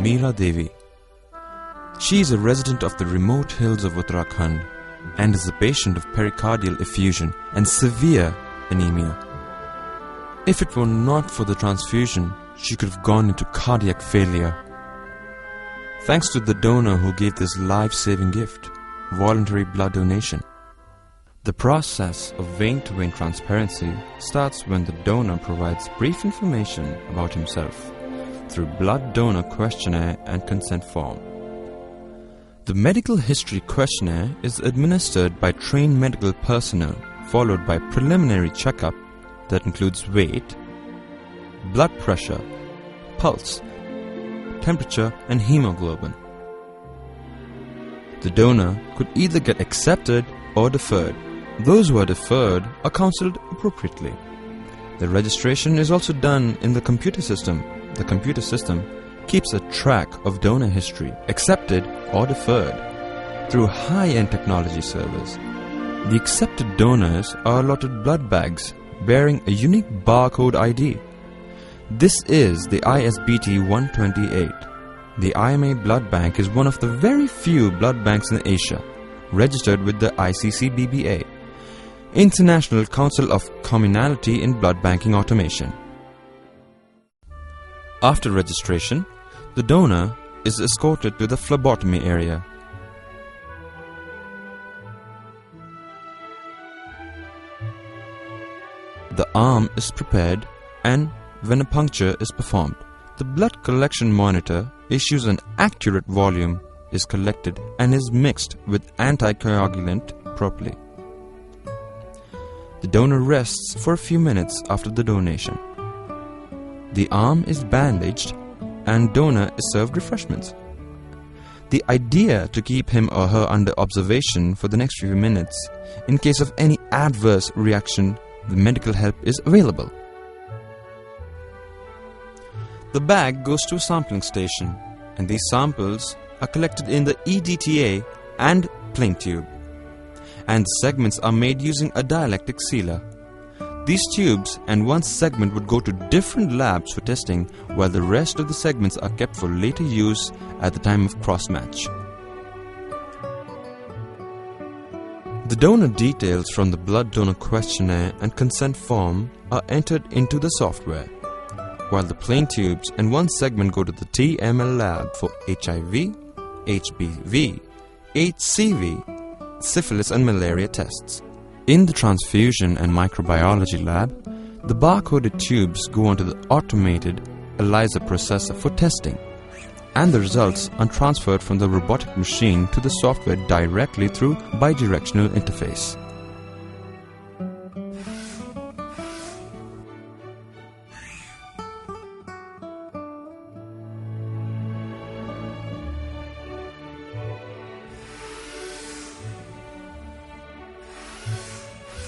Meera Devi. She is a resident of the remote hills of Uttarakhand and is a patient of pericardial effusion and severe anemia. If it were not for the transfusion, she could have gone into cardiac failure. Thanks to the donor who gave this life-saving gift, voluntary blood donation. The process of vein-to-vein transparency starts when the donor provides brief information about himself through blood donor questionnaire and consent form. The medical history questionnaire is administered by trained medical personnel, followed by preliminary checkup that includes weight, blood pressure, pulse, temperature and hemoglobin. The donor could either get accepted or deferred. Those who are deferred are counseled appropriately. The registration is also done in the computer system. The computer system keeps a track of donor history, accepted or deferred, through high-end technology servers. The accepted donors are allotted blood bags bearing a unique barcode ID. This is the ISBT 128. The IMA Blood Bank is one of the very few blood banks in Asia registered with the ICCBBA, International Council of Communality in Blood Banking Automation. After registration, the donor is escorted to the phlebotomy area. The arm is prepared and venipuncture is performed. The blood collection monitor issues an accurate volume, is collected and is mixed with anticoagulant properly. The donor rests for a few minutes after the donation. The arm is bandaged and donor is served refreshments. The idea to keep him or her under observation for the next few minutes in case of any adverse reaction, the medical help is available. The bag goes to a sampling station and these samples are collected in the EDTA and plain tube, and the segments are made using a dielectric sealer. These tubes and one segment would go to different labs for testing, while the rest of the segments are kept for later use at the time of cross-match. The donor details from the blood donor questionnaire and consent form are entered into the software, while the plain tubes and one segment go to the TML lab for HIV, HBV, HCV, syphilis and malaria tests. In the transfusion and microbiology lab, the barcoded tubes go onto the automated ELISA processor for testing, and the results are transferred from the robotic machine to the software directly through bidirectional interface.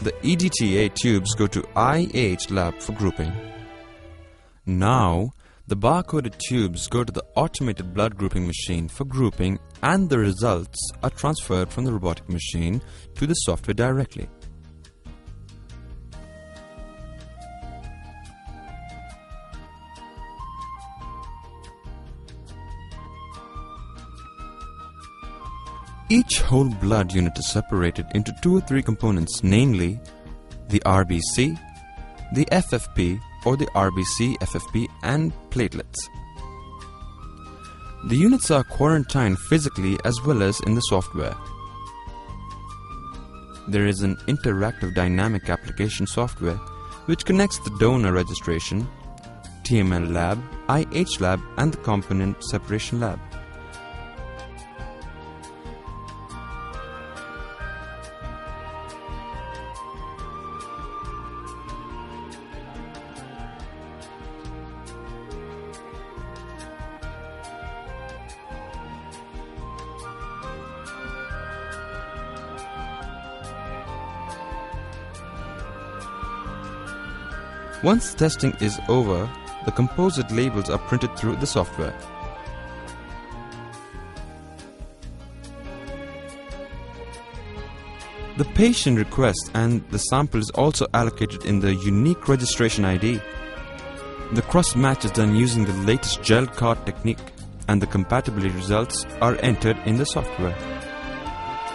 The EDTA tubes go to IH lab for grouping. Now, the barcoded tubes go to the automated blood grouping machine for grouping, and the results are transferred from the robotic machine to the software directly. Each whole blood unit is separated into 2 or 3 components, namely the RBC, the FFP or the RBC, FFP and platelets. The units are quarantined physically as well as in the software. There is an interactive dynamic application software which connects the donor registration, TML lab, IH lab and the component separation lab. Once testing is over, the composite labels are printed through the software. The patient request and the sample is also allocated in the unique registration ID. The cross-match is done using the latest gel card technique. and the compatibility results are entered in the software.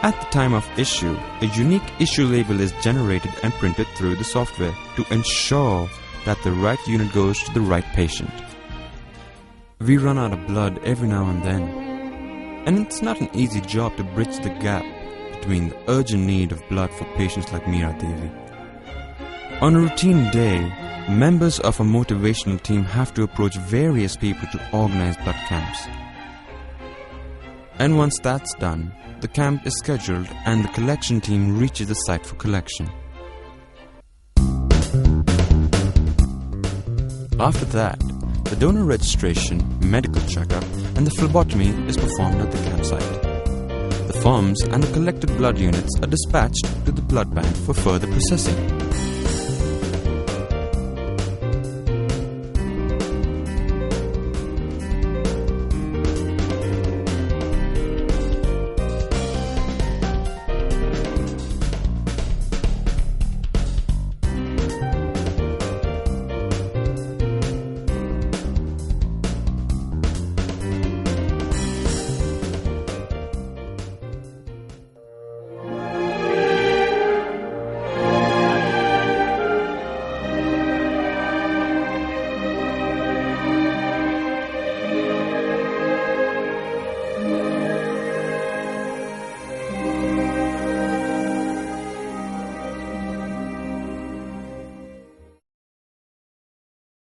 At the time of issue, a unique issue label is generated and printed through the software to ensure that the right unit goes to the right patient. We run out of blood every now and then, and it's not an easy job to bridge the gap between the urgent need of blood for patients like Meera Devi. On a routine day, members of a motivational team have to approach various people to organize blood camps. And once that's done, the camp is scheduled and the collection team reaches the site for collection. After that, the donor registration, medical checkup and the phlebotomy is performed at the campsite. The forms and the collected blood units are dispatched to the blood bank for further processing.